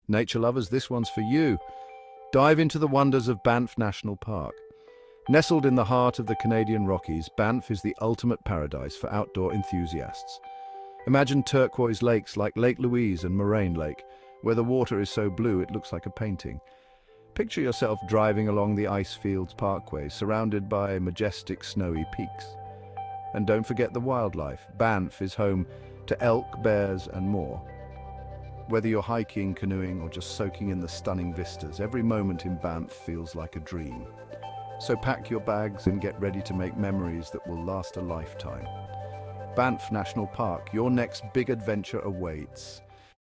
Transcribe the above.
Nature lovers, this one's for you. Dive into the wonders of Banff National Park. Nestled in the heart of the Canadian Rockies, Banff is the ultimate paradise for outdoor enthusiasts. Imagine turquoise lakes like Lake Louise and Moraine Lake, where the water is so blue it looks like a painting. Picture yourself driving along the Icefields Parkway, surrounded by majestic snowy peaks. And don't forget the wildlife. Banff is home to elk, bears, and more. Whether you're hiking, canoeing, or just soaking in the stunning vistas, every moment in Banff feels like a dream. So pack your bags and get ready to make memories that will last a lifetime. Banff National Park, your next big adventure awaits.